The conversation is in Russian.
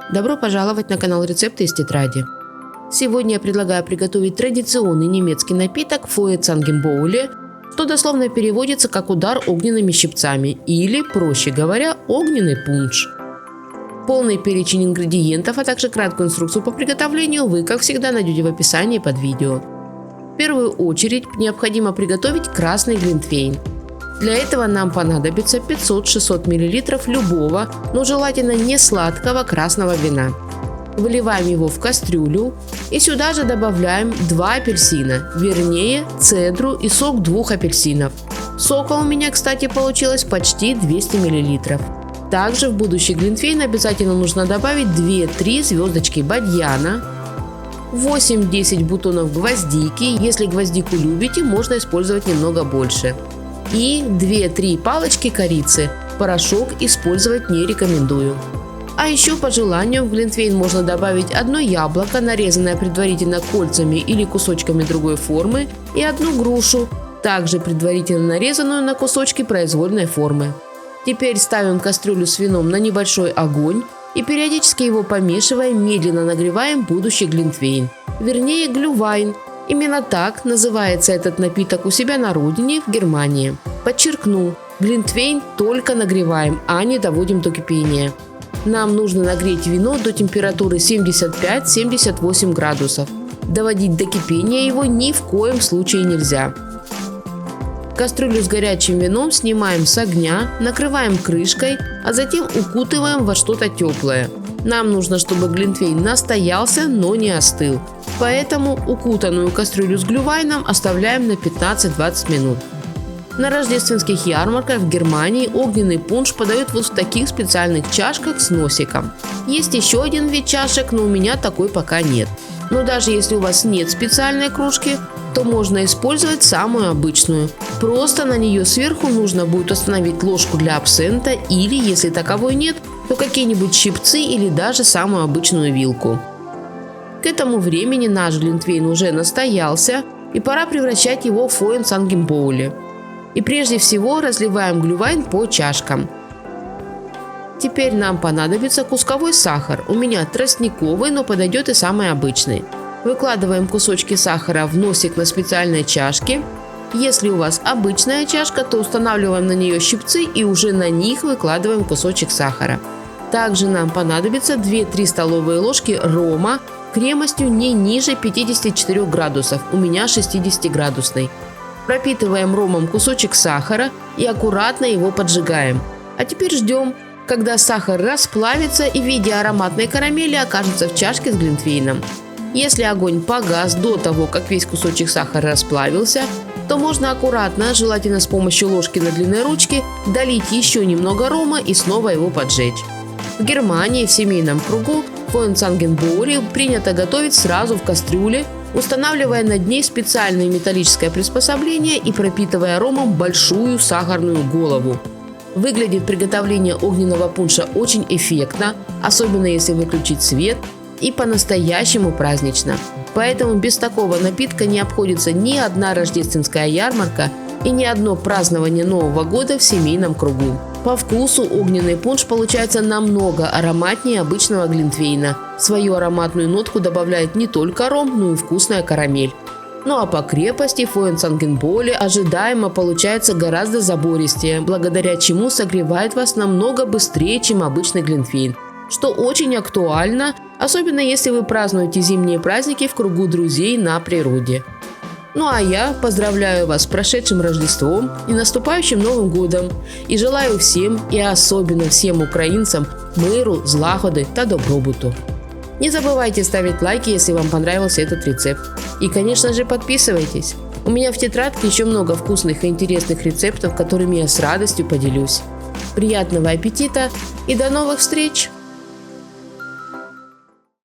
Добро пожаловать на канал Рецепты из тетради. Сегодня я предлагаю приготовить традиционный немецкий напиток Фое Цангенбоуле, что дословно переводится как удар огненными щипцами или, проще говоря, огненный пунш. Полный перечень ингредиентов, а также краткую инструкцию по приготовлению вы, как всегда, найдете в описании под видео. В первую очередь необходимо приготовить красный глинтвейн. Для этого нам понадобится 500-600 мл любого, но желательно не сладкого красного вина. Выливаем его в кастрюлю и сюда же добавляем 2 апельсина, вернее цедру и сок 2 апельсинов. Сока у меня, кстати, получилось почти 200 мл. Также в будущий глинтвейн обязательно нужно добавить 2-3 звездочки бадьяна, 8-10 бутонов гвоздики, если гвоздику любите, можно использовать немного больше. И 2-3 палочки корицы, порошок использовать не рекомендую. А еще по желанию в глинтвейн можно добавить 1 яблоко, нарезанное предварительно кольцами или кусочками другой формы, и 1 грушу, также предварительно нарезанную на кусочки произвольной формы. Теперь ставим кастрюлю с вином на небольшой огонь и периодически его помешивая, медленно нагреваем будущий глинтвейн, вернее глювайн. Именно так называется этот напиток у себя на родине, в Германии. Подчеркну, глинтвейн только нагреваем, а не доводим до кипения. Нам нужно нагреть вино до температуры 75-78 градусов. Доводить до кипения его ни в коем случае нельзя. Кастрюлю с горячим вином снимаем с огня, накрываем крышкой, а затем укутываем во что-то теплое. Нам нужно, чтобы глинтвейн настоялся, но не остыл. Поэтому укутанную кастрюлю с глювайном оставляем на 15-20 минут. На рождественских ярмарках в Германии огненный пунш подают вот в таких специальных чашках с носиком. Есть еще один вид чашек, но у меня такой пока нет. Но даже если у вас нет специальной кружки, то можно использовать самую обычную. Просто на нее сверху нужно будет установить ложку для абсента или, если таковой нет, то какие-нибудь щипцы или даже самую обычную вилку. К этому времени наш глинтвейн уже настоялся, и пора превращать его в Фое Цангенбоуле. И прежде всего разливаем глювайн по чашкам. Теперь нам понадобится кусковой сахар. У меня тростниковый, но подойдет и самый обычный. Выкладываем кусочки сахара в носик на специальной чашке. Если у вас обычная чашка, то устанавливаем на нее щипцы и уже на них выкладываем кусочек сахара. Также нам понадобится 2-3 столовые ложки рома кремостью не ниже 54 градусов, у меня 60-градусный. Пропитываем ромом кусочек сахара и аккуратно его поджигаем. А теперь ждем, когда сахар расплавится и в виде ароматной карамели окажется в чашке с глинтвейном. Если огонь погас до того, как весь кусочек сахара расплавился, то можно аккуратно, желательно с помощью ложки на длинной ручке, долить еще немного рома и снова его поджечь. В Германии в семейном кругу Фое Цангенбоуле принято готовить сразу в кастрюле, устанавливая над ней специальное металлическое приспособление и пропитывая ромом большую сахарную голову. Выглядит приготовление огненного пунша очень эффектно, особенно если выключить свет, и по-настоящему празднично. Поэтому без такого напитка не обходится ни одна рождественская ярмарка и ни одно празднование Нового года в семейном кругу. По вкусу огненный пунш получается намного ароматнее обычного глинтвейна. Свою ароматную нотку добавляет не только ром, но и вкусная карамель. Ну а по крепости Фое Цангенбоуле ожидаемо получается гораздо забористее, благодаря чему согревает вас намного быстрее, чем обычный глинтвейн, что очень актуально, особенно если вы празднуете зимние праздники в кругу друзей на природе. Ну а я поздравляю вас с прошедшим Рождеством и наступающим Новым годом и желаю всем, и особенно всем украинцам, миру, злагоди та добробуту. Не забывайте ставить лайки, если вам понравился этот рецепт. И, конечно же, подписывайтесь. У меня в тетрадке еще много вкусных и интересных рецептов, которыми я с радостью поделюсь. Приятного аппетита и до новых встреч!